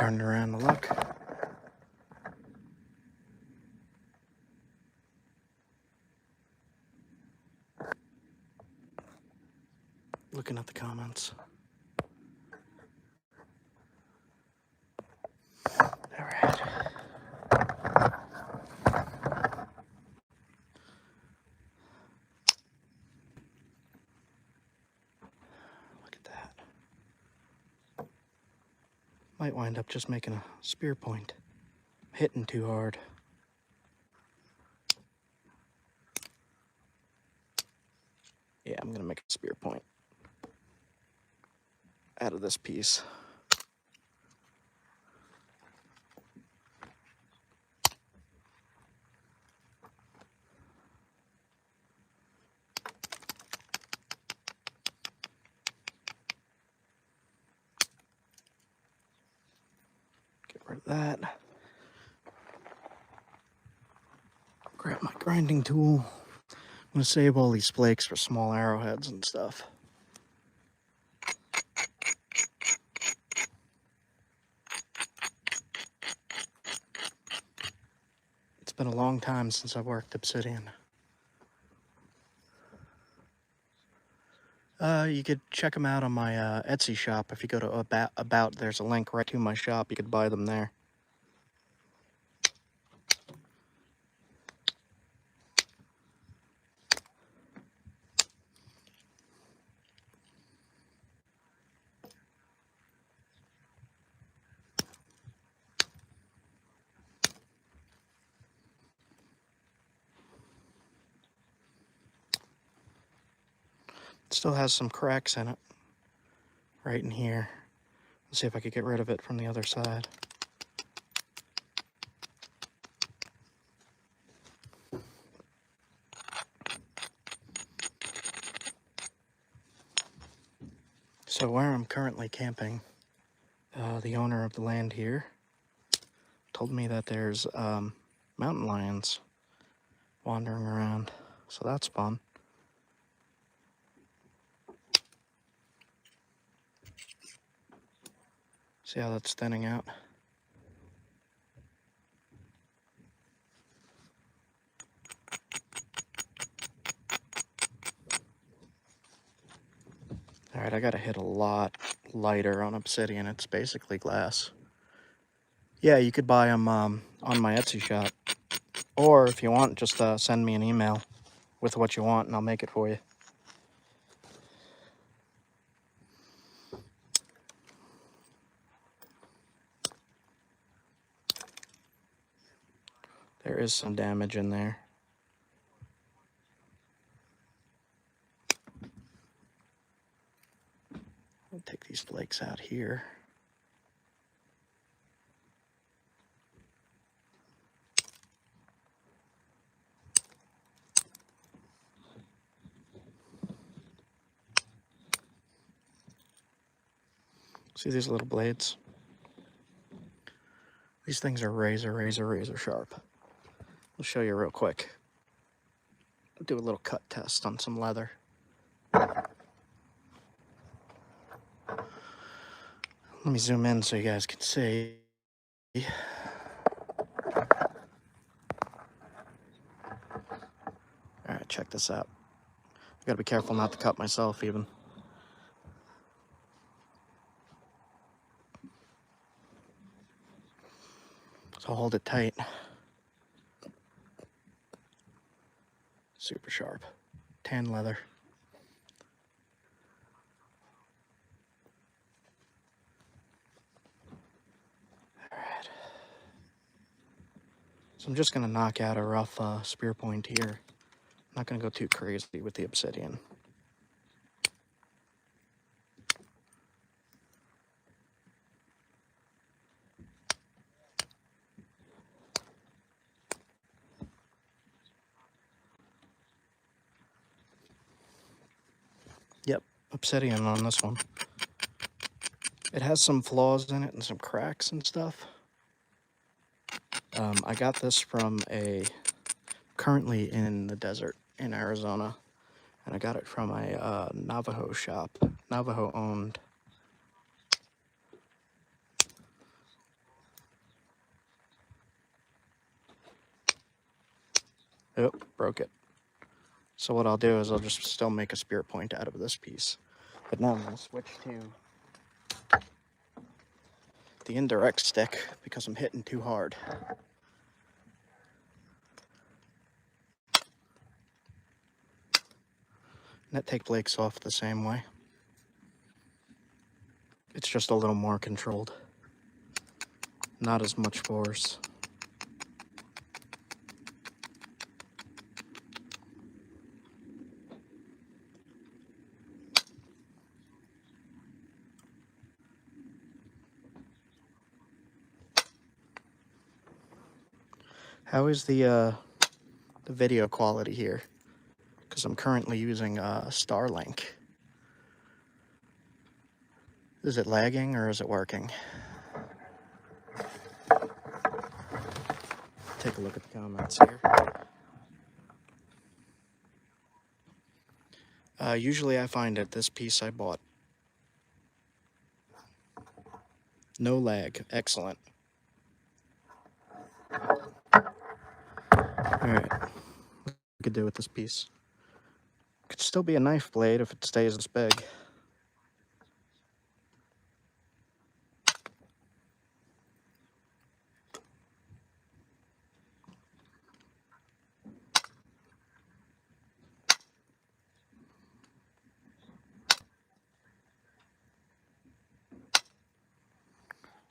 turn it around to look. Looking at the comments. All right. Look at that. Might wind up just making a spear point. Hitting too hard. Yeah, I'm gonna make a spear point out of this piece. Get rid of that. Grab my grinding tool. I'm gonna save all these flakes for small arrowheads and stuff. It's been a long time since I've worked obsidian. You could check them out on my Etsy shop. If you go to about, there's a link right to my shop. You could buy them there. It still has some cracks in it, right in here. Let's see if I could get rid of it from the other side. So where I'm currently camping, the owner of the land here told me that there's mountain lions wandering around, so that's fun. See how that's thinning out? Alright, I gotta hit a lot lighter on obsidian. It's basically glass. Yeah, you could buy them on my Etsy shop. Or if you want, just send me an email with what you want and I'll make it for you. There is some damage in there. I'll take these flakes out here. See these little blades? These things are razor sharp. I'll show you real quick. I'll do a little cut test on some leather. Let me zoom in so you guys can see. Alright, check this out. I gotta be careful not to cut myself even. So hold it tight. Super sharp. Tan leather. Alright. So I'm just gonna knock out a rough spear point here. I'm not gonna go too crazy with the obsidian. Yep, obsidian on this one. It has some flaws in it and some cracks and stuff. I got this from currently in the desert in Arizona, and I got it from a Navajo shop, Navajo owned. Oh, broke it. So what I'll do is I'll just still make a spear point out of this piece. But now I'm going to switch to the indirect stick because I'm hitting too hard. And that takes flakes off the same way. It's just a little more controlled. Not as much force. How is the video quality here? Because I'm currently using Starlink. Is it lagging or is it working? Take a look at the comments here. Usually I find at this piece I bought. No lag. Excellent. Alright. What we could do with this piece? Could still be a knife blade if it stays this big.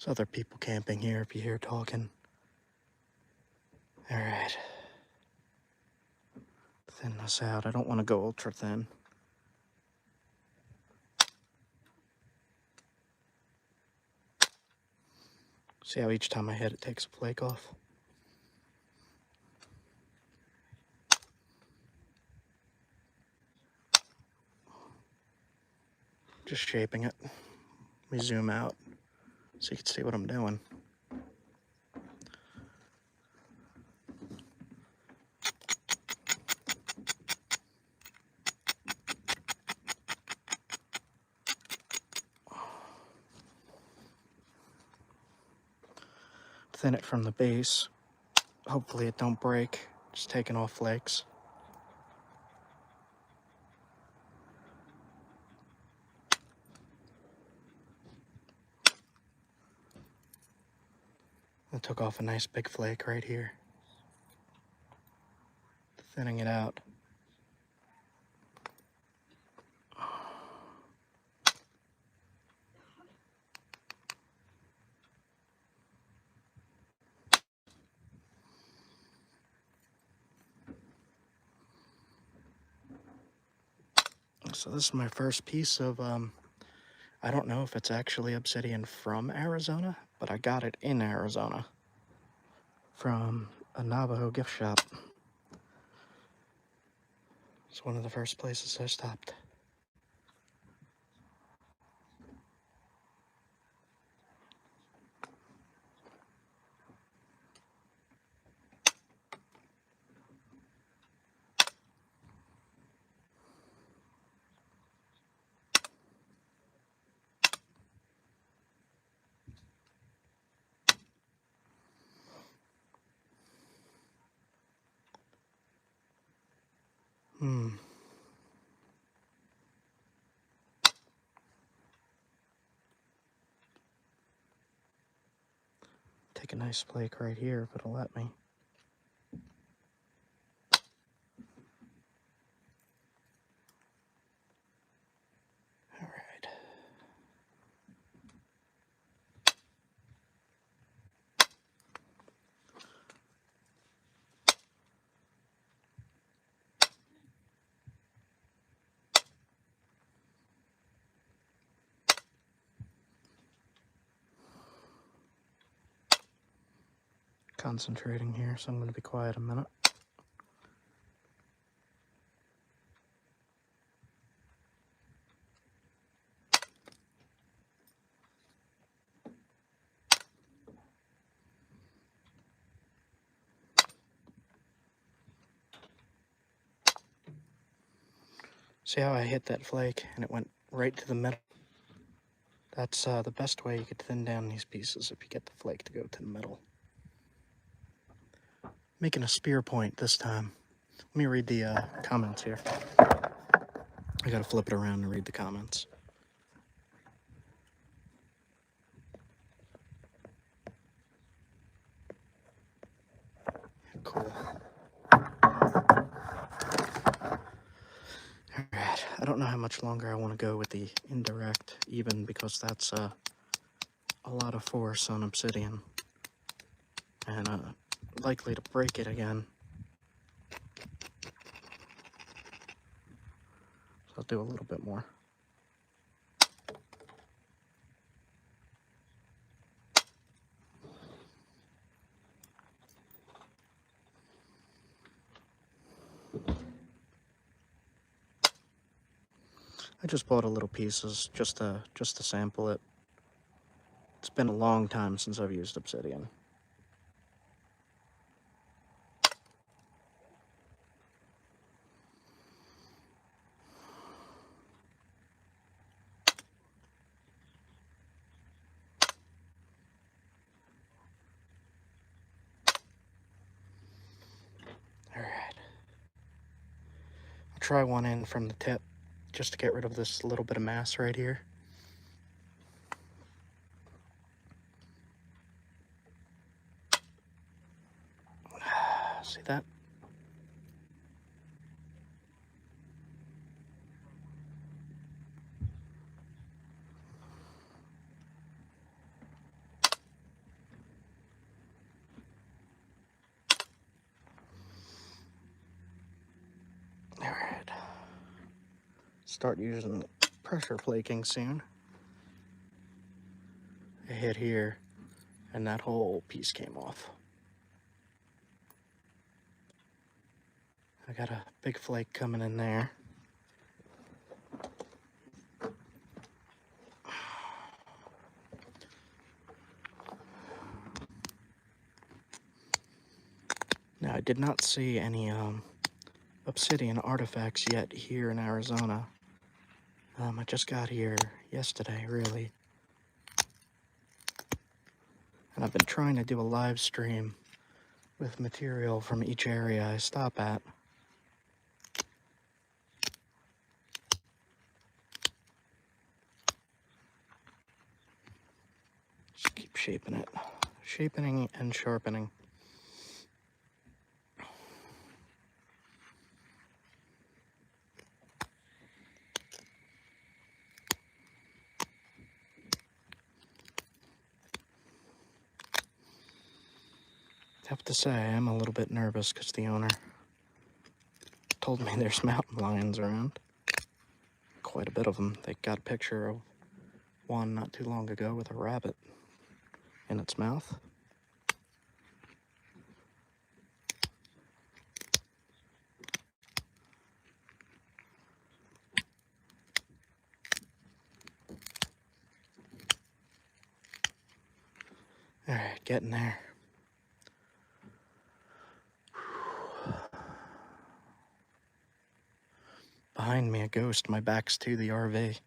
There's other people camping here if you hear talking. Alright. Thin this out. I don't want to go ultra thin. See how each time I hit it takes a flake off? Just shaping it. Let me zoom out so you can see what I'm doing. Thin it from the base. Hopefully it don't break. Just taking off flakes. I took off a nice big flake right here. Thinning it out. So this is my first piece of, I don't know if it's actually obsidian from Arizona, but I got it in Arizona from a Navajo gift shop. It's one of the first places I stopped. Take a nice flake right here if it'll let me. All right. Concentrating here, so I'm going to be quiet a minute. See how I hit that flake and it went right to the middle? That's the best way you could thin down these pieces if you get the flake to go to the middle. Making a spear point this time. Let me read the comments here. I gotta flip it around and read the comments. Cool. Alright, I don't know how much longer I want to go with the indirect, even because that's a lot of force on obsidian. And likely to break it again. So I'll do a little bit more. I just bought a little pieces just to sample it. It's been a long time since I've used obsidian. Alright. I'll try one in from the tip just to get rid of this little bit of mass right here. See that? Alright. Start using pressure plaking soon. I hit here and that whole piece came off. I got a big flake coming in there. Now, I did not see any obsidian artifacts yet here in Arizona. I just got here yesterday, really. And I've been trying to do a live stream with material from each area I stop at. Just keep shaping it. Shaping and sharpening. I have to say, I am a little bit nervous because the owner told me there's mountain lions around. Quite a bit of them. They got a picture of one not too long ago with a rabbit in its mouth. Alright, getting there. Behind me, a ghost. My back's to the RV.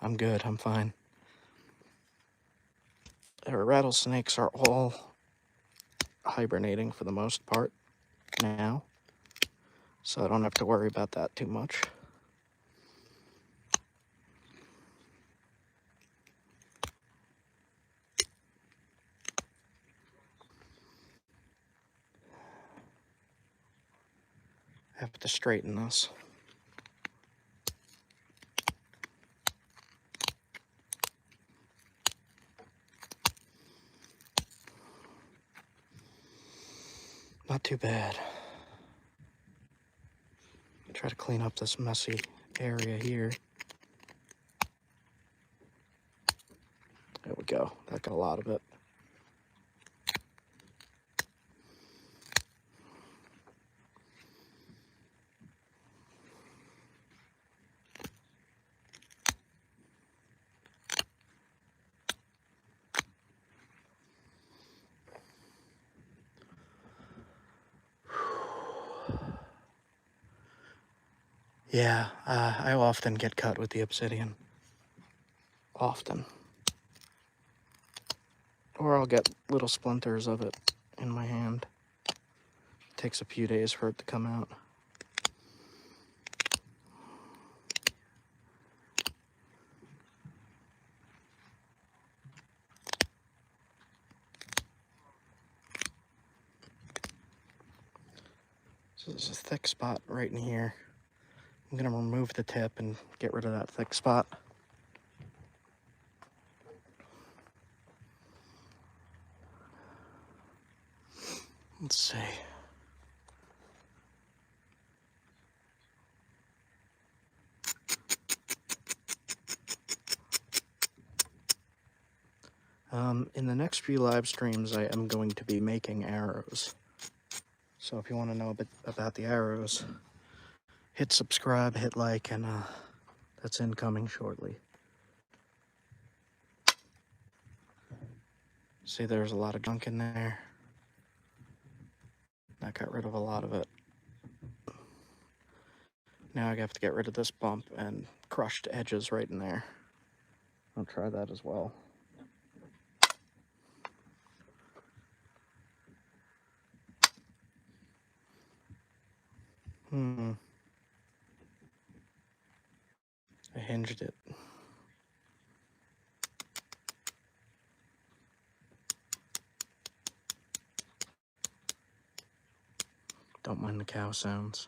I'm good, I'm fine. Our rattlesnakes are all hibernating for the most part now, so I don't have to worry about that too much. I have to straighten this. Not too bad. Try to clean up this messy area here. There we go. That got a lot of it. Yeah, I often get cut with the obsidian. Often. Or I'll get little splinters of it in my hand. It takes a few days for it to come out. So there's a thick spot right in here. I'm gonna remove the tip and get rid of that thick spot. Let's see. In the next few live streams, I am going to be making arrows. So if you want to know a bit about the arrows, hit subscribe, hit like, and that's incoming shortly. See, there's a lot of junk in there. That got rid of a lot of it. Now I have to get rid of this bump and crushed edges right in there. I'll try that as well. I hinged it. Don't mind the cow sounds.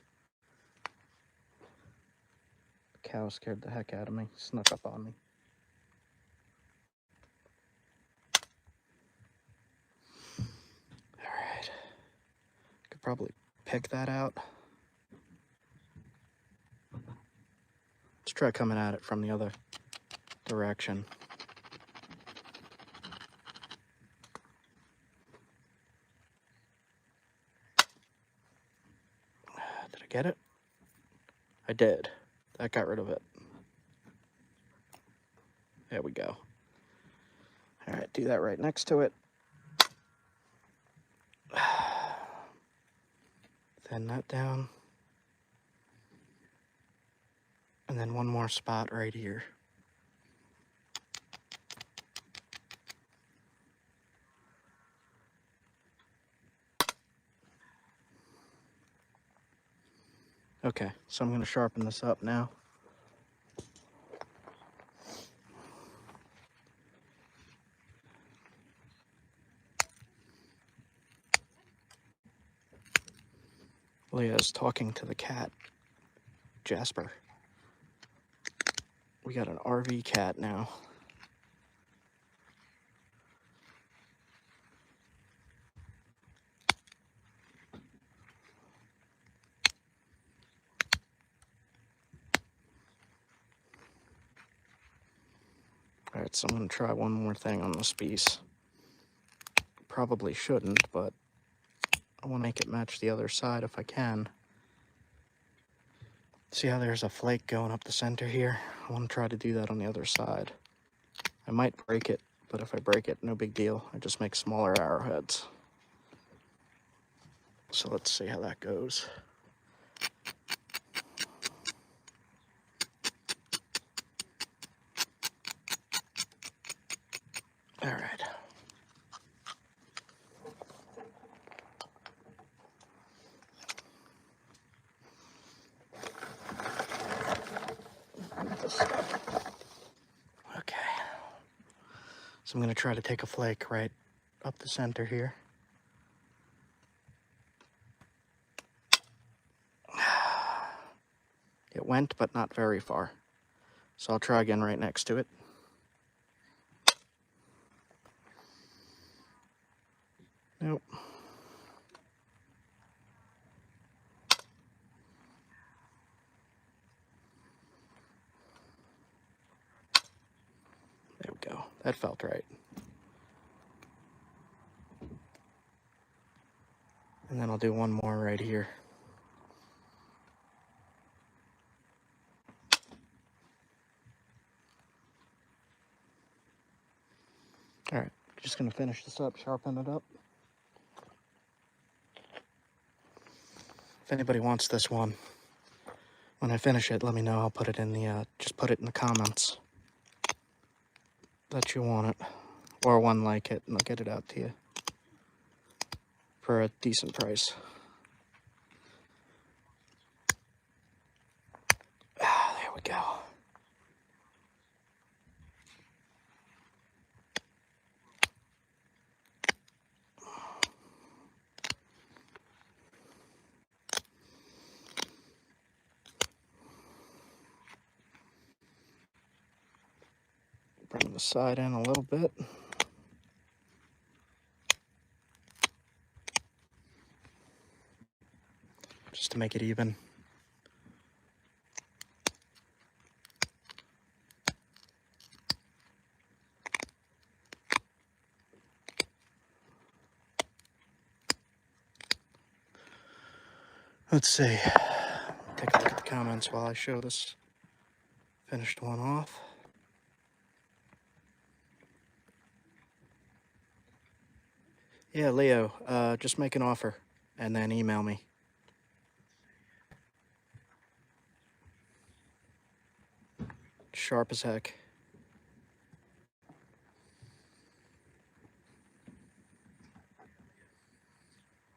The cow scared the heck out of me, snuck up on me. Alright. Could probably pick that out. Let's try coming at it from the other direction. Did I get it? I did. That got rid of it. There we go. Alright, do that right next to it. Thin that down. And then one more spot right here. Okay, so I'm going to sharpen this up now. Leah's talking to the cat, Jasper. We got an RV cat now. Alright, so I'm going to try one more thing on this piece. Probably shouldn't, but I want to make it match the other side if I can. See how there's a flake going up the center here? I want to try to do that on the other side. I might break it, but if I break it, no big deal. I just make smaller arrowheads. So let's see how that goes. All right. Okay. So I'm going to try to take a flake right up the center here. It went, but not very far. So I'll try again right next to it. Nope. There we go. That felt right. And then I'll do one more right here. All right, just gonna finish this up, sharpen it up. If anybody wants this one, when I finish it, let me know. I'll put it in the, just put it in the comments that you want it, or one like it, and I'll get it out to you for a decent price. Ah, there we go. Bring the side in a little bit. Just to make it even. Let's see. Take a look at the comments while I show this finished one off. Yeah, Leo, just make an offer and then email me. Sharp as heck.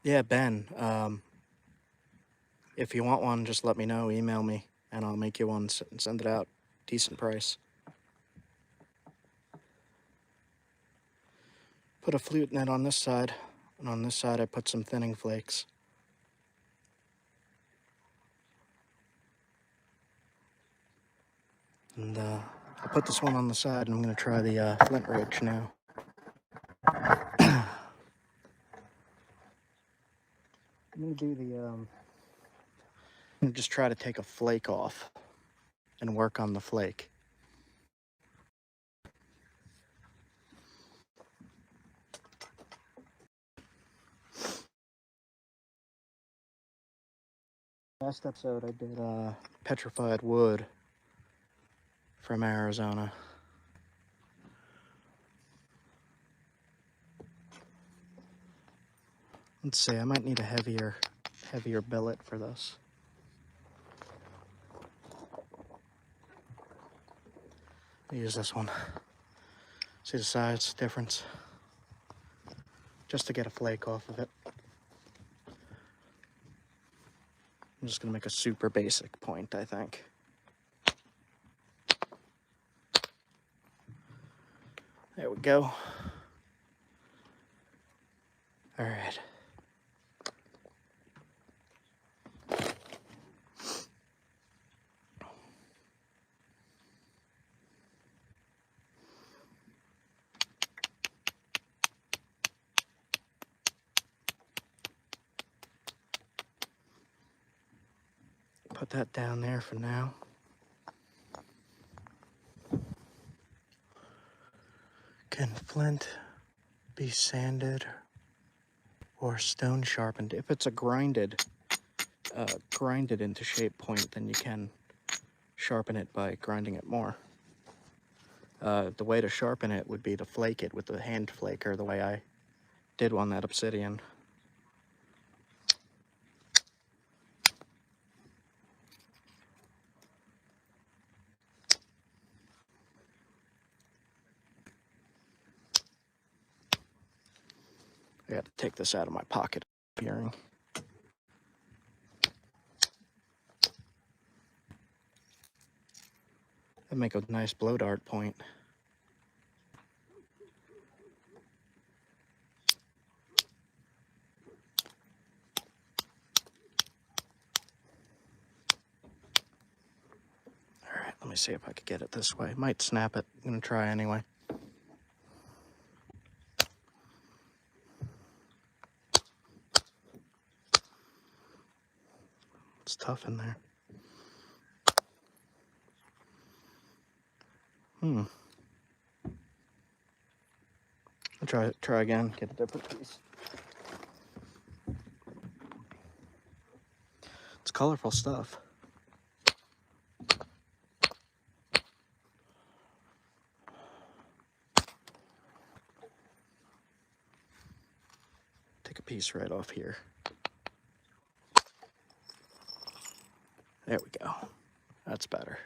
Yeah, Ben, if you want one, just let me know, email me, and I'll make you one and send it out. Decent price. Put a flute net on this side, and on this side I put some thinning flakes. And I put this one on the side, and I'm going to try the Flint ridge now. I'm going to do I'm going to just try to take a flake off and work on the flake. Last episode I did petrified wood from Arizona. Let's see, I might need a heavier billet for this. I'll use this one. See the size difference? Just to get a flake off of it. I'm just gonna make a super basic point, I think. There we go. All right. Put that down there for now. Can flint be sanded or stone sharpened? If it's a grinded into shape point, then you can sharpen it by grinding it more. The way to sharpen it would be to flake it with the hand flaker, the way I did on that obsidian. I got to take this out of my pocket earring. That'd make a nice blow dart point. All right, let me see if I could get it this way. Might snap it. I'm gonna try anyway. It's tough in there. I'll try again, get a different piece. It's colorful stuff. Take a piece right off here. There we go. That's better.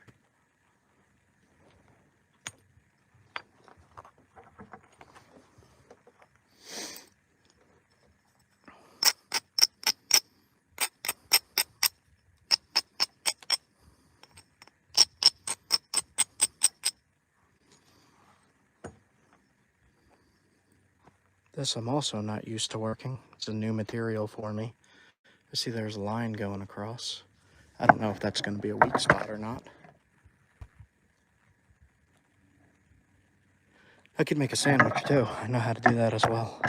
This I'm also not used to working. It's a new material for me. I see there's a line going across. I don't know if that's going to be a weak spot or not. I could make a sandwich too. I know how to do that as well.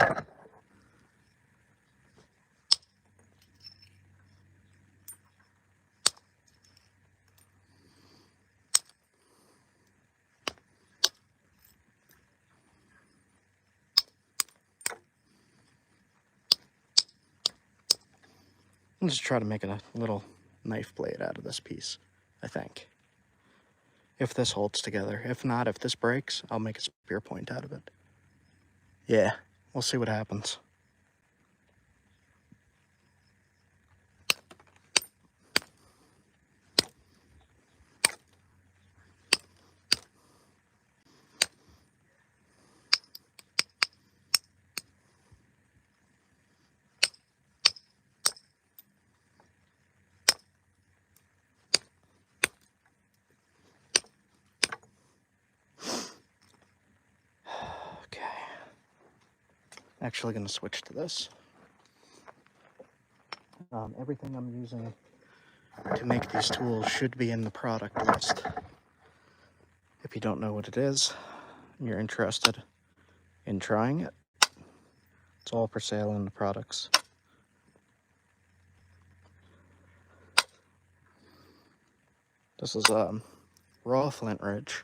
I'll just try to make a little knife blade out of this piece, I think. If this holds together. If not, if this breaks, I'll make a spear point out of it. Yeah, we'll see what happens. Okay. Actually going to switch to this. Everything I'm using to make these tools should be in the product list. If you don't know what it is, and you're interested in trying it, it's all for sale in the products. This is raw flint ridge,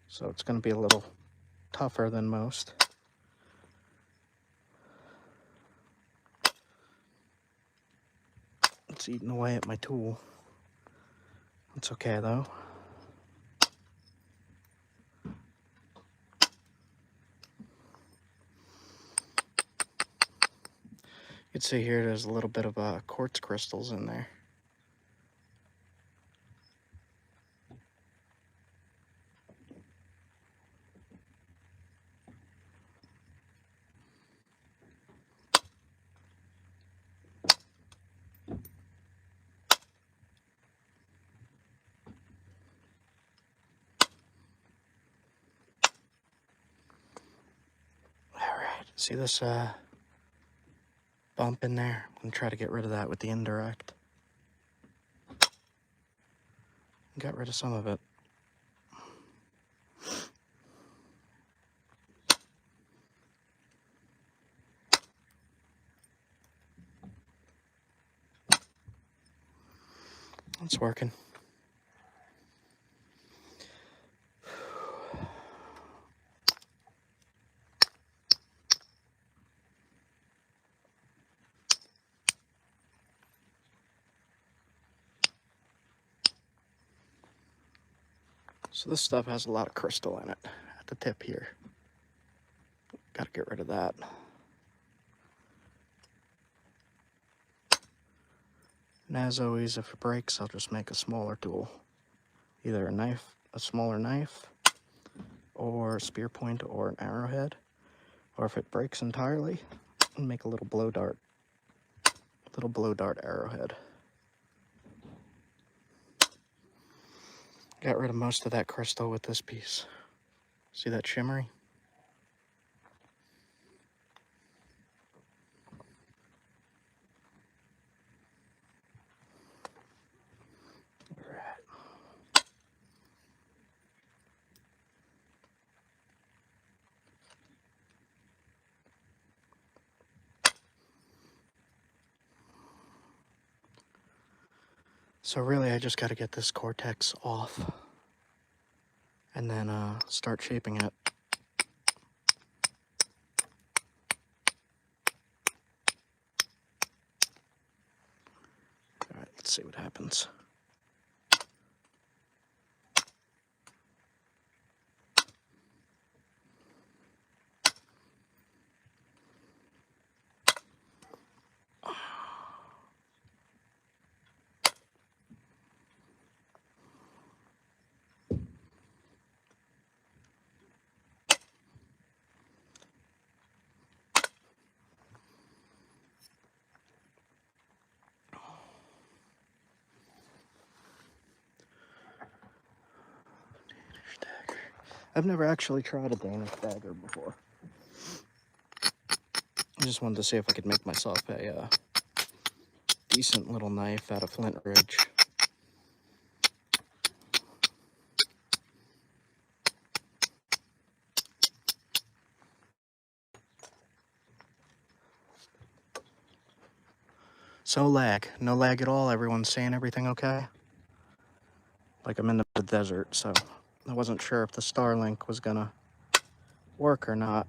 so it's going to be a little tougher than most. It's eating away at my tool. It's okay though. You can see here there's a little bit of quartz crystals in there. See this bump in there? I'm going to try to get rid of that with the indirect. Got rid of some of it. It's working. So this stuff has a lot of crystal in it at the tip here. Gotta get rid of that. And as always, if it breaks, I'll just make a smaller tool. Either a knife, a smaller knife, or a spear point or an arrowhead. Or if it breaks entirely, I'll make a little blow dart. Little blow dart arrowhead. Got rid of most of that crystal with this piece. See that shimmery? So really, I just got to get this cortex off and then start shaping it. All right, let's see what happens. I've never actually tried a Danish dagger before. I just wanted to see if I could make myself a decent little knife out of flint ridge. So lag. No lag at all. Everyone's saying everything okay? Like I'm in the desert, so I wasn't sure if the Starlink was gonna work or not.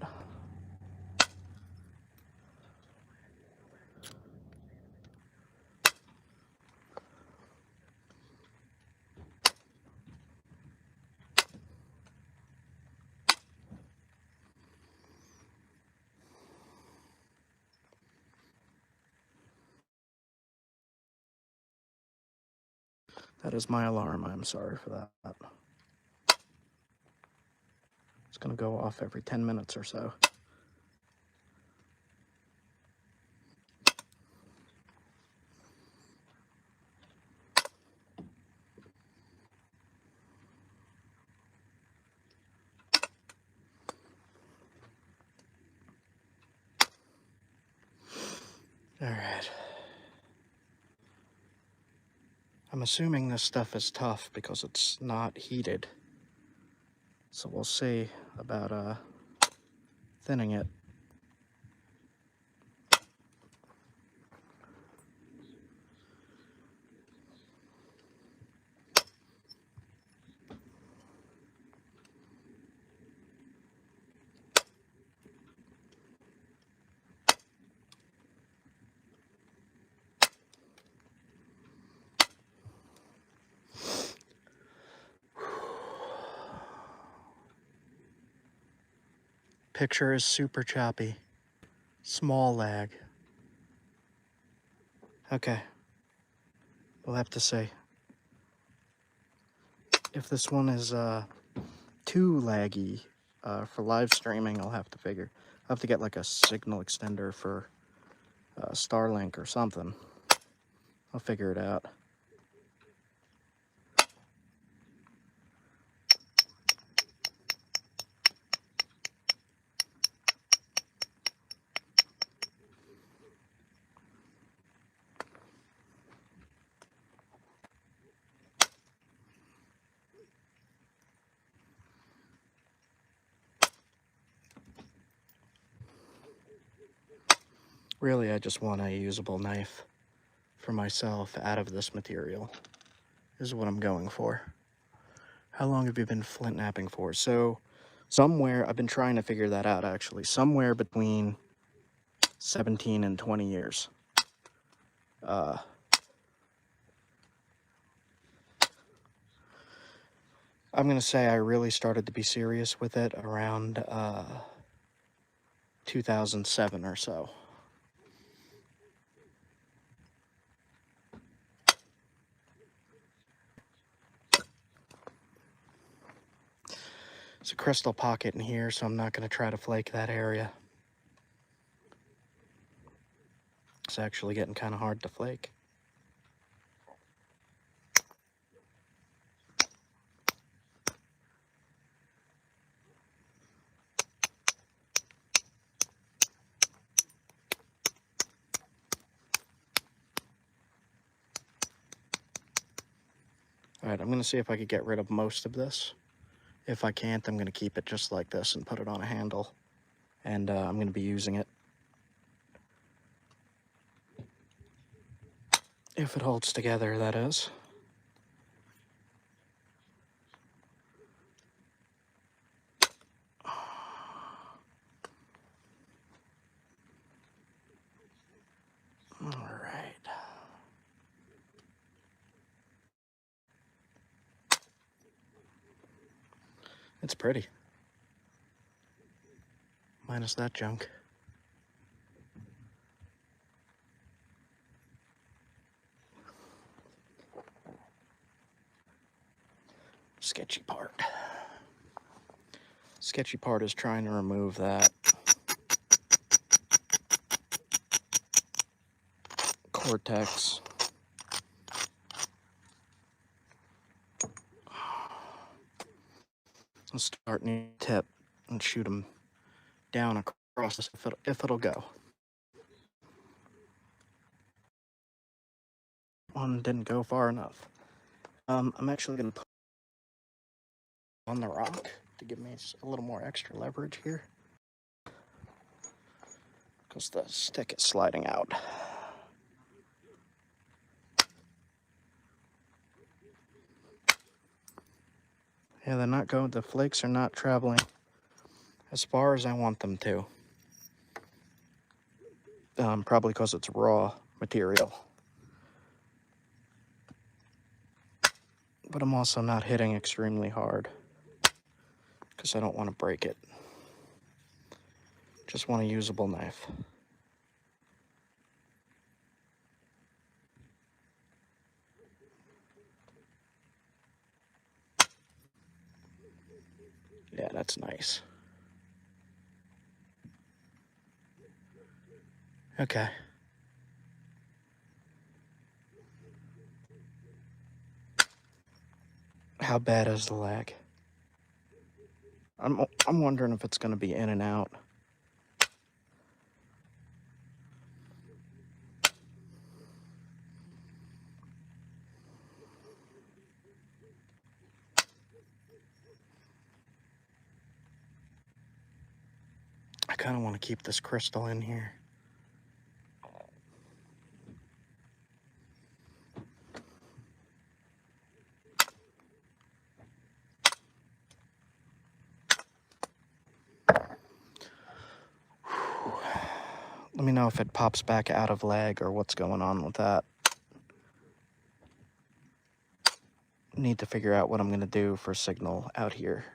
That is my alarm. I'm sorry for that. It's gonna go off every 10 minutes or so. All right. I'm assuming this stuff is tough because it's not heated. So we'll see about thinning it. Picture is super choppy. Small lag. Okay. We'll have to see. If this one is too laggy for live streaming, I'll have to figure. I'll have to get like a signal extender for Starlink or something. I'll figure it out. Really, I just want a usable knife for myself out of this material. This is what I'm going for. How long have you been flint knapping for? So, somewhere, I've been trying to figure that out actually. Somewhere between 17 and 20 years. I'm gonna say I really started to be serious with it around 2007 or so. There's a crystal pocket in here, so I'm not gonna try to flake that area. It's actually getting kind of hard to flake. Alright, I'm gonna see if I could get rid of most of this. If I can't, I'm gonna keep it just like this and put it on a handle. And I'm gonna be using it. If it holds together, that is. Alright. It's pretty. Minus that junk. Sketchy part. Sketchy part is trying to remove that cortex. I'll start near the tip and shoot them down across this if it'll go. One didn't go far enough. I'm actually going to put it on the rock to give me a little more extra leverage here, because the stick is sliding out. Yeah, they're not going, the flakes are not traveling as far as I want them to. Probably because it's raw material. But I'm also not hitting extremely hard because I don't want to break it. Just want a usable knife. Yeah, that's nice. Okay. How bad is the lag? I'm wondering if it's going to be in and out. I kind of want to keep this crystal in here. Let me know if it pops back out of lag or what's going on with that. Need to figure out what I'm going to do for signal out here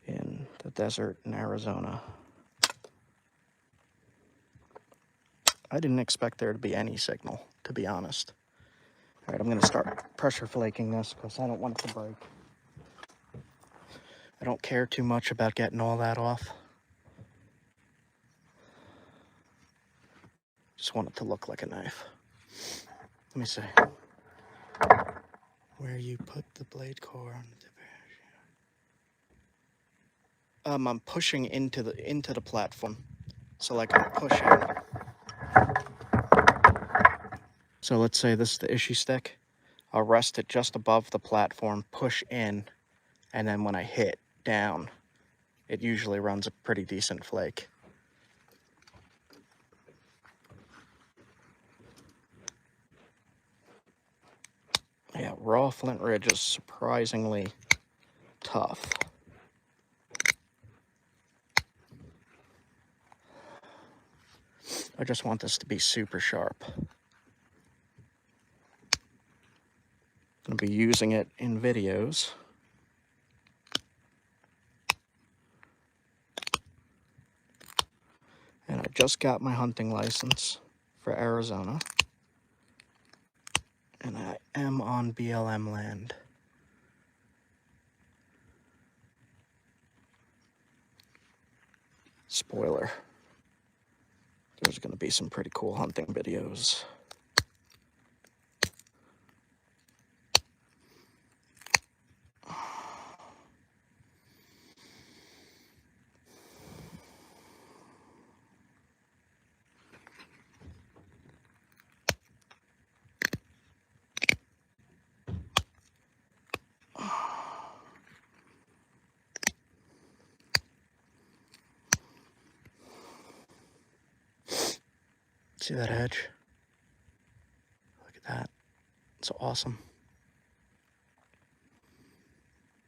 in the desert in Arizona. I didn't expect there to be any signal, to be honest. All right, I'm going to start pressure flaking this because I don't want it to break. I don't care too much about getting all that off. Just want it to look like a knife. Let me see. Where you put the blade core on the tip. I'm pushing into the platform. So like I'm pushing. So let's say this is the issue stick. I'll rest it just above the platform, push in, and then when I hit down, it usually runs a pretty decent flake. Yeah, raw flint ridge is surprisingly tough. I just want this to be super sharp. I'm going to be using it in videos. And I just got my hunting license for Arizona. And I am on BLM land. Spoiler. There's going to be some pretty cool hunting videos. See that edge? Look at that. It's awesome.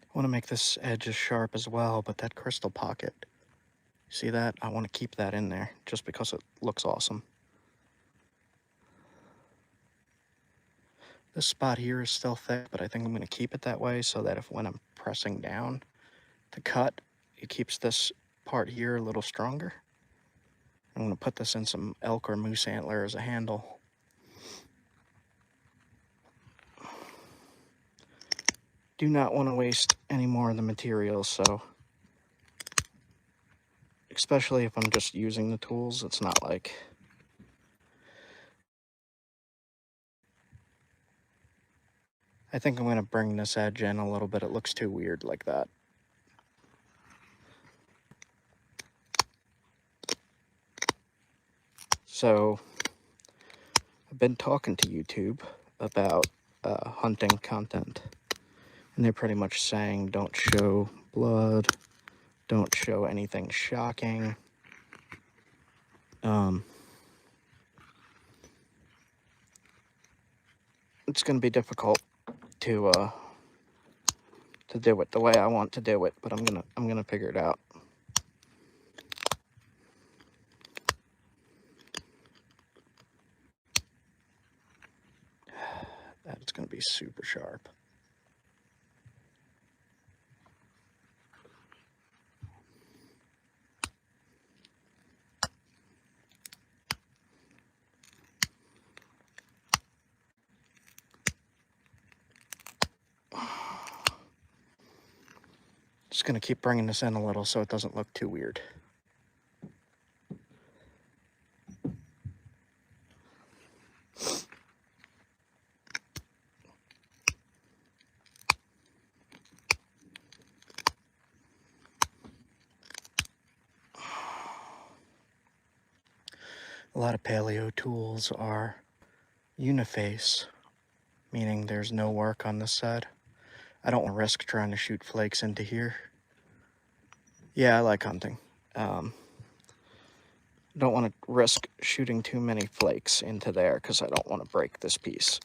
I want to make this edge as sharp as well, but that crystal pocket, see that? I want to keep that in there just because it looks awesome. This spot here is still thick, but I think I'm going to keep it that way so that if when I'm pressing down to cut, it keeps this part here a little stronger. I'm going to put this in some elk or moose antler as a handle. Do not want to waste any more of the materials, so especially if I'm just using the tools, it's not like I think I'm going to bring this edge in a little bit. It looks too weird like that. So I've been talking to YouTube about hunting content, and they're pretty much saying don't show blood, don't show anything shocking. It's going to be difficult to do it the way I want to do it, but I'm gonna figure it out. That's gonna be super sharp. Just gonna keep bringing this in a little so it doesn't look too weird. A lot of paleo tools are uniface, meaning there's no work on this side. I don't want to risk trying to shoot flakes into here. Yeah, I like hunting. Don't want to risk shooting too many flakes into there because I don't want to break this piece.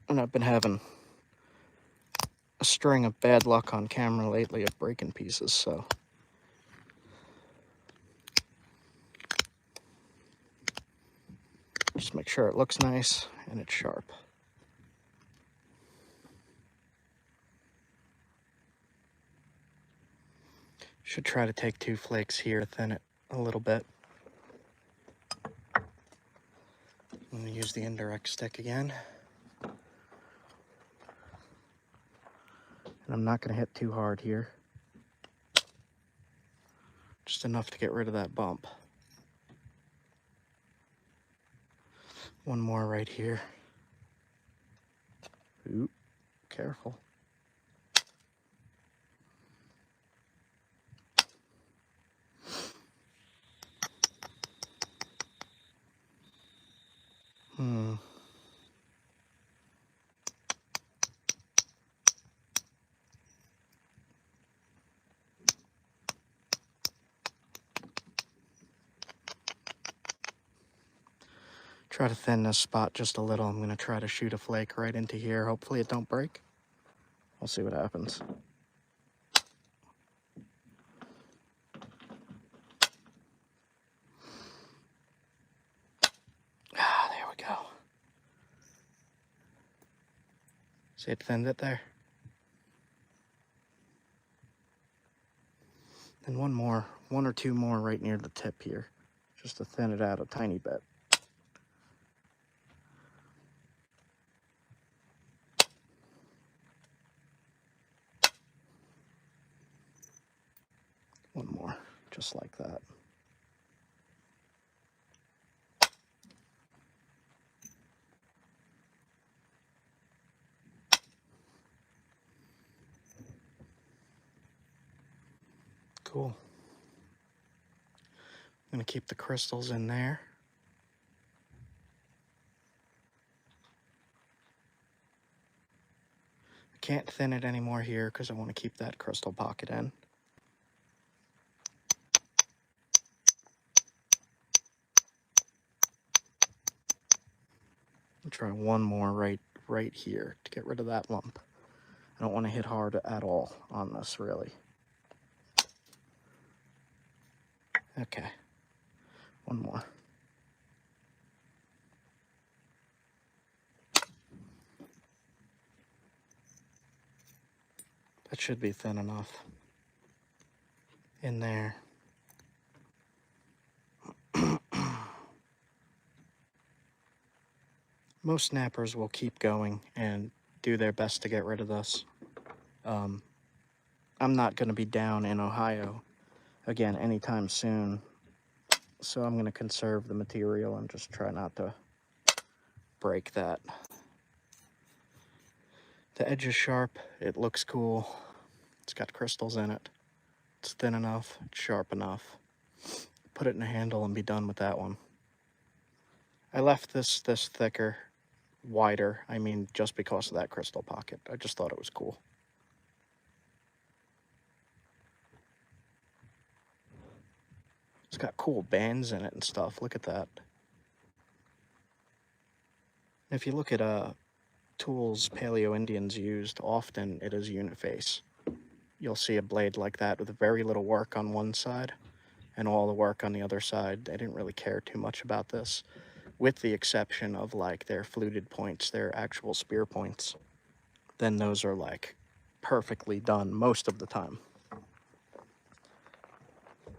And I've been having a string of bad luck on camera lately of breaking pieces, so. Just make sure it looks nice and it's sharp. Should try to take 2 flakes here, thin it a little bit. I'm going to use the indirect stick again. And I'm not going to hit too hard here. Just enough to get rid of that bump. One more right here. Oop, careful. Try to thin this spot just a little. I'm going to try to shoot a flake right into here. Hopefully it don't break. We'll see what happens. Ah, there we go. See, it thinned it there. And one or two more right near the tip here, just to thin it out a tiny bit. One more, just like that. Cool. I'm going to keep the crystals in there. I can't thin it anymore here because I want to keep that crystal pocket in. I'll try one more right here to get rid of that lump. I don't want to hit hard at all on this, really. Okay, one more. That should be thin enough in there. Most snappers will keep going and do their best to get rid of this. I'm not going to be down in Ohio again anytime soon, so I'm going to conserve the material and just try not to break that. The edge is sharp, it looks cool, it's got crystals in it, it's thin enough, it's sharp enough. Put it in a handle and be done with that one. I left this thicker, wider, I mean just because of that crystal pocket. I just thought it was cool. It's got cool bands in it and stuff. Look at that. If you look at tools Paleo-Indians used, often it is uniface. You'll see a blade like that with very little work on one side and all the work on the other side. They didn't really care too much about this, with the exception of like their fluted points, their actual spear points. Then those are like perfectly done most of the time.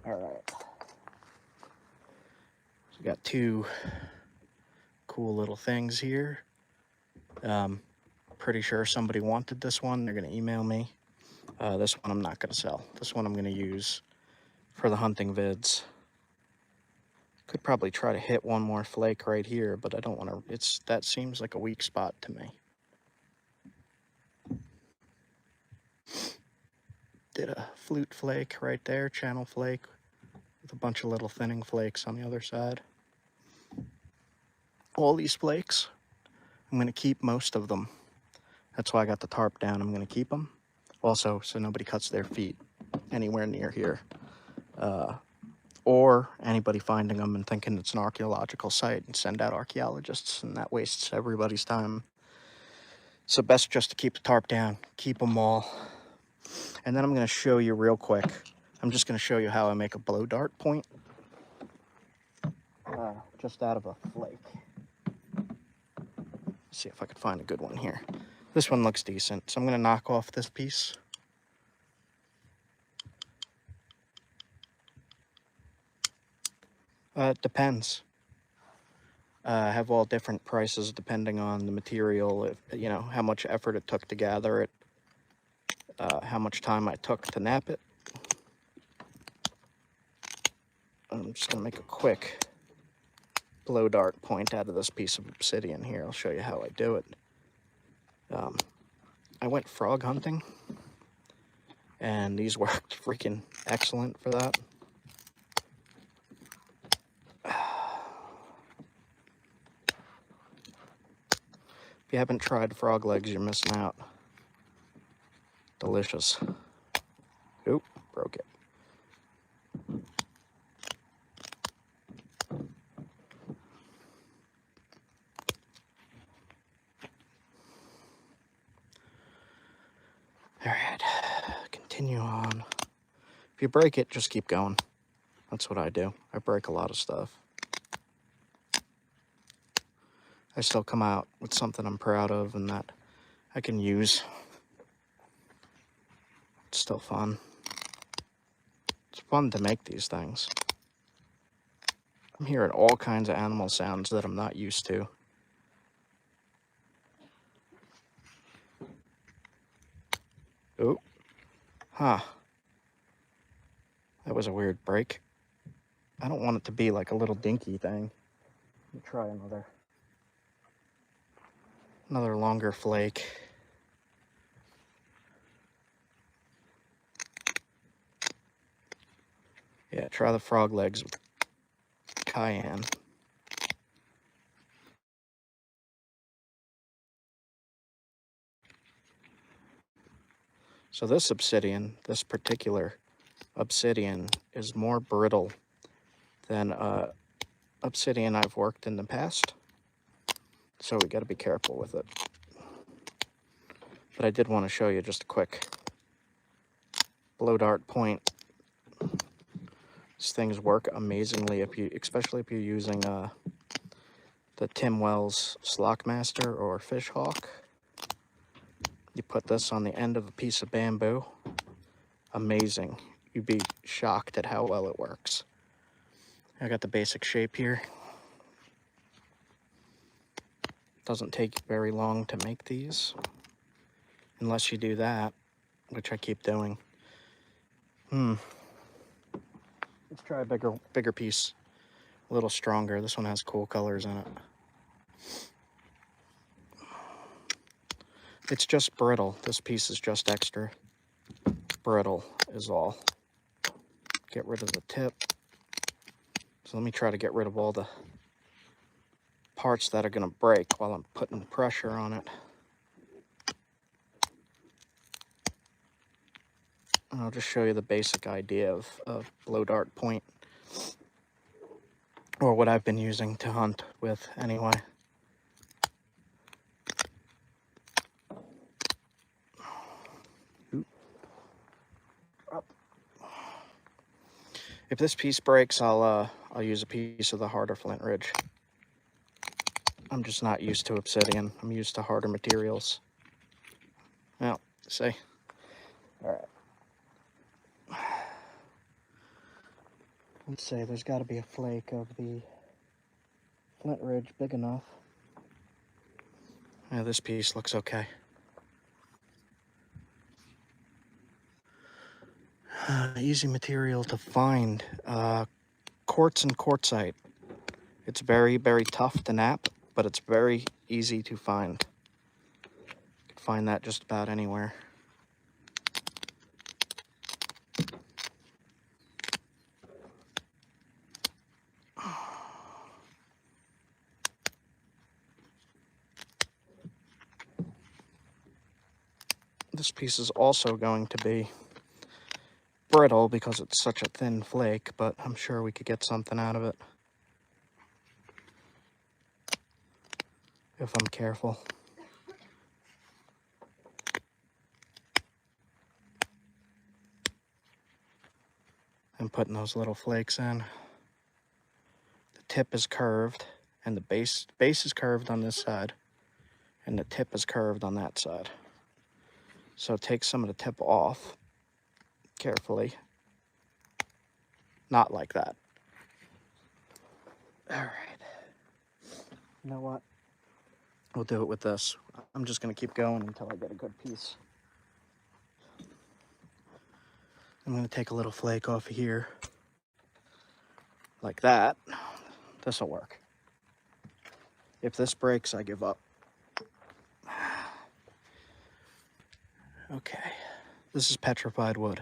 All right. So we got two cool little things here. Pretty sure somebody wanted this one. They're gonna email me. This one I'm not gonna sell. This one I'm gonna use for the hunting vids. Could probably try to hit one more flake right here, but I don't want to. That seems like a weak spot to me. Did a flute flake right there, channel flake, with a bunch of little thinning flakes on the other side. All these flakes, I'm going to keep most of them. That's why I got the tarp down. I'm going to keep them. Also, so nobody cuts their feet anywhere near here. Or anybody finding them and thinking it's an archaeological site and send out archaeologists, and that wastes everybody's time. So best just to keep the tarp down, keep them all. And then I'm going to show you real quick. I'm just going to show you how I make a blow dart point. Just out of a flake. Let's see if I can find a good one here. This one looks decent, so I'm going to knock off this piece. It depends. I have all different prices depending on the material, if, you know, how much effort it took to gather it, how much time I took to nap it. I'm just going to make a quick blow dart point out of this piece of obsidian here. I'll show you how I do it. I went frog hunting, and these worked freaking excellent for that. If you haven't tried frog legs, you're missing out. Delicious. Oop, broke it. All right, continue on. If you break it, just keep going. That's what I do. I break a lot of stuff. I still come out with something I'm proud of and that I can use. It's still fun. It's fun to make these things. I'm hearing all kinds of animal sounds that I'm not used to. Oh, huh. That was a weird break. I don't want it to be like a little dinky thing. Let me try another longer flake. Yeah, try the frog legs with cayenne. So this obsidian, this particular obsidian, is more brittle than obsidian I've worked in the past. So we got to be careful with it. But I did want to show you just a quick blow dart point. These things work amazingly especially if you're using the Tim Wells Slockmaster or Fish Hawk. You put this on the end of a piece of bamboo. Amazing. You'd be shocked at how well it works. I got the basic shape here. Doesn't take very long to make these, unless you do that, which I keep doing. Let's try a bigger piece, a little stronger. This one has cool colors in it. It's just brittle. This piece is just extra brittle is all. Get rid of the tip. So let me try to get rid of all the parts that are going to break while I'm putting pressure on it. And I'll just show you the basic idea of blow dart point, or what I've been using to hunt with anyway. If this piece breaks, I'll use a piece of the harder flint ridge. I'm just not used to obsidian. I'm used to harder materials. Well, see. All right. Let's say there's got to be a flake of the flint ridge big enough. Yeah, this piece looks okay. Easy material to find. Quartz and quartzite. It's very, very tough to nap, but it's very easy to find. You can find that just about anywhere. This piece is also going to be brittle because it's such a thin flake, but I'm sure we could get something out of it if I'm careful. And putting those little flakes in. The tip is curved, and the base is curved on this side, and the tip is curved on that side. So take some of the tip off carefully. Not like that. All right. You know what? We'll do it with this. I'm just going to keep going until I get a good piece. I'm going to take a little flake off of here. Like that. This'll work. If this breaks, I give up. Okay. This is petrified wood.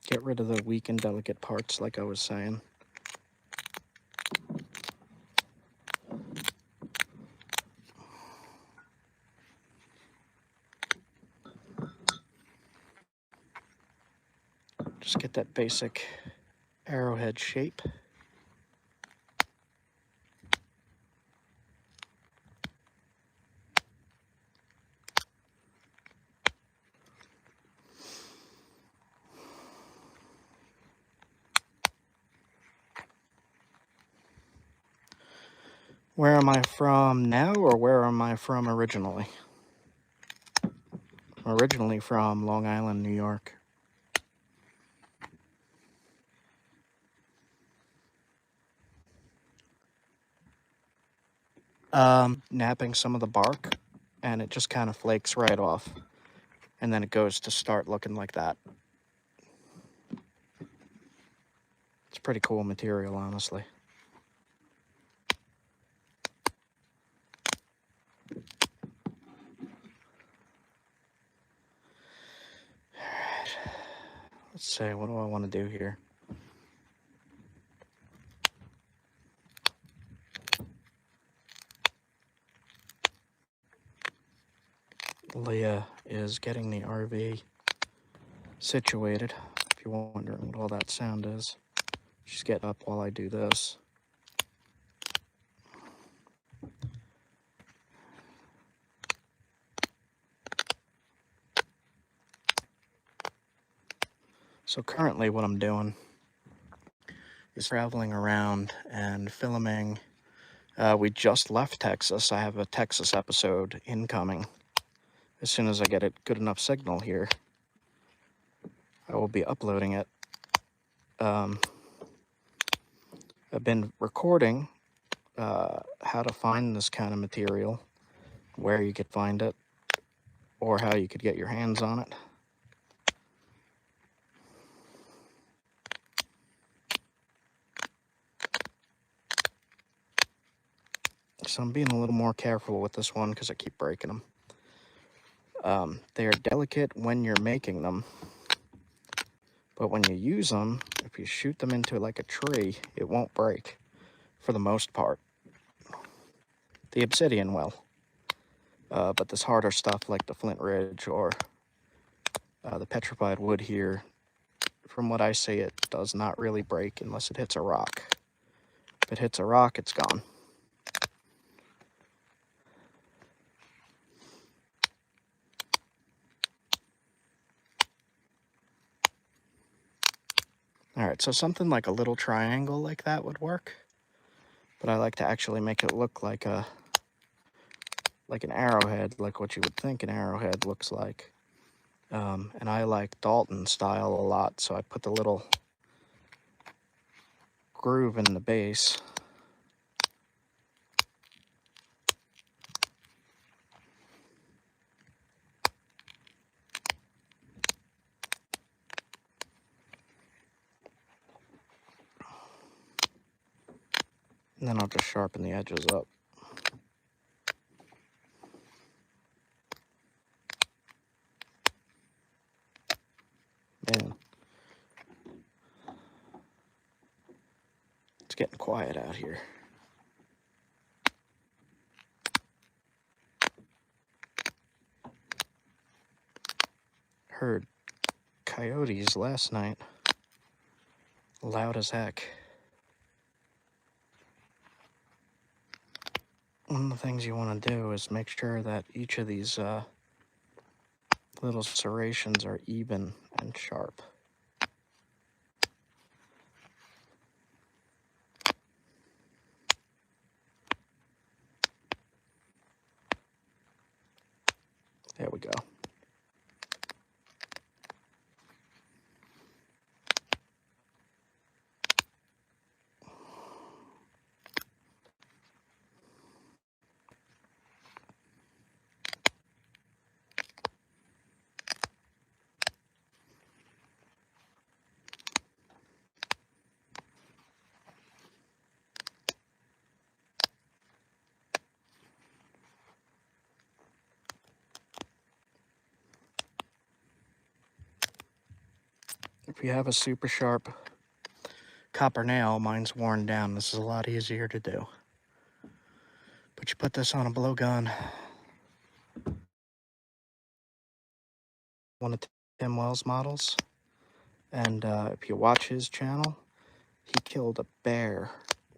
Get rid of the weak and delicate parts, like I was saying. Just get that basic arrowhead shape. Where am I from now, or where am I from originally? I'm originally from Long Island, New York. Napping some of the bark, and it just kind of flakes right off. And then it goes to start looking like that. It's pretty cool material, honestly. Let's see, what do I want to do here? Leah is getting the RV situated. If you're wondering what all that sound is, she's getting up while I do this. So currently what I'm doing is traveling around and filming. We just left Texas. I have a Texas episode incoming. As soon as I get a good enough signal here, I will be uploading it. I've been recording how to find this kind of material, where you could find it, or how you could get your hands on it. So I'm being a little more careful with this one because I keep breaking them. They are delicate when you're making them, but when you use them, if you shoot them into like a tree, it won't break for the most part. The obsidian will, but this harder stuff like the flint ridge or the petrified wood here, from what I see, it does not really break unless it hits a rock. If it hits a rock, it's gone. Alright, so something like a little triangle like that would work. But I like to actually make it look like an arrowhead, like what you would think an arrowhead looks like. And I like Dalton style a lot, so I put the little groove in the base. And then I'll just sharpen the edges up. Man, it's getting quiet out here. Heard coyotes last night. Loud as heck. One of the things you want to do is make sure that each of these little serrations are even and sharp. There we go. If you have a super sharp copper nail, mine's worn down. This is a lot easier to do. But you put this on a blowgun. One of Tim Wells' models. And if you watch his channel, he killed a bear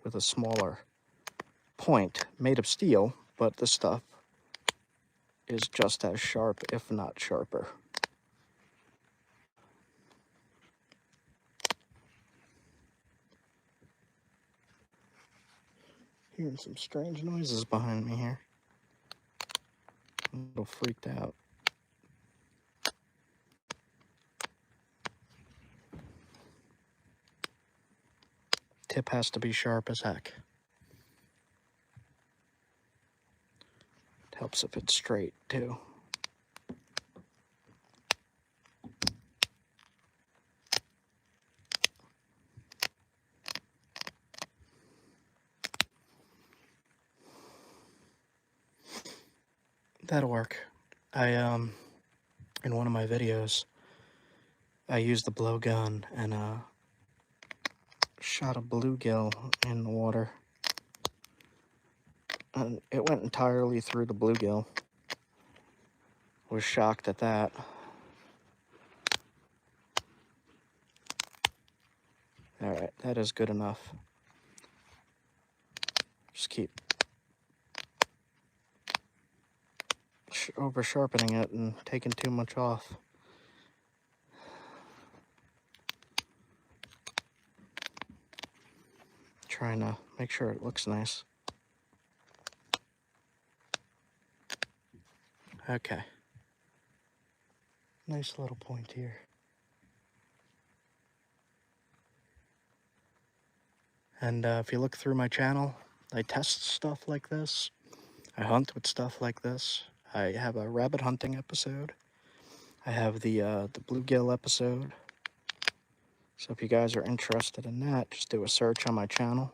with a smaller point made of steel, but this stuff is just as sharp, if not sharper. Hearing some strange noises behind me here. I'm a little freaked out. Tip has to be sharp as heck. It helps if it's straight too. That'll work. In one of my videos, I used the blowgun and shot a bluegill in the water. And it went entirely through the bluegill. Was shocked at that. Alright, that is good enough. Just keep over sharpening it and taking too much off. Trying to make sure it looks nice. Okay. Nice little point here. And if you look through my channel, I test stuff like this. I hunt with stuff like this. I have a rabbit hunting episode. I have the bluegill episode. So if you guys are interested in that, just do a search on my channel.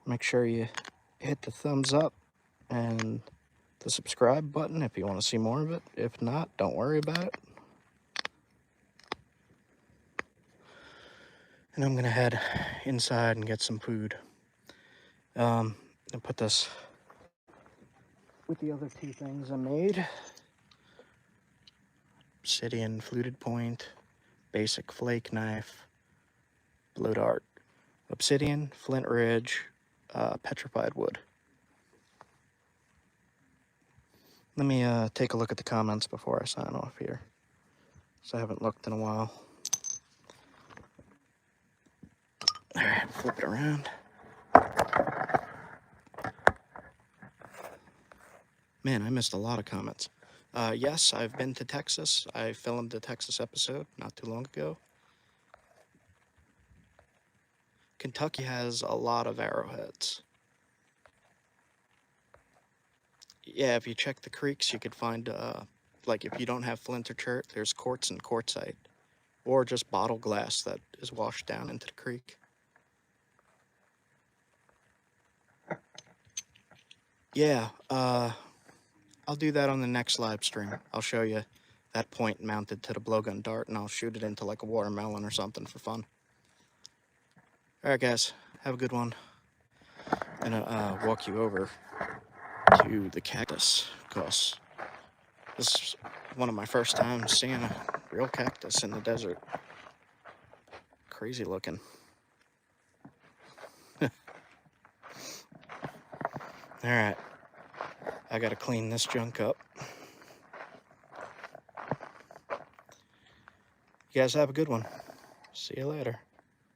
Make sure you hit the thumbs up and the subscribe button if you want to see more of it. If not, don't worry about it. And I'm gonna head inside and get some food. And put this with the other two things I made. Obsidian fluted point basic flake knife, blue dart, obsidian, flint ridge, petrified wood. Let me take a look at the comments before I sign off here, because I haven't looked in a while. Alright, flip it around. Man, I missed a lot of comments. Yes, I've been to Texas. I filmed a Texas episode not too long ago. Kentucky has a lot of arrowheads. Yeah, if you check the creeks, you could find, like, if you don't have flint or chert, there's quartz and quartzite. Or just bottle glass that is washed down into the creek. Yeah, I'll do that on the next live stream. I'll show you that point mounted to the blowgun dart, and I'll shoot it into, like, a watermelon or something for fun. Alright, guys, have a good one. I'm gonna walk you over to the cactus, because this is one of my first times seeing a real cactus in the desert. Crazy looking. Alright, I gotta clean this junk up. You guys have a good one. See you later.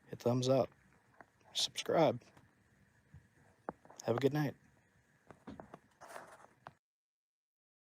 Hit thumbs up. Subscribe. Have a good night.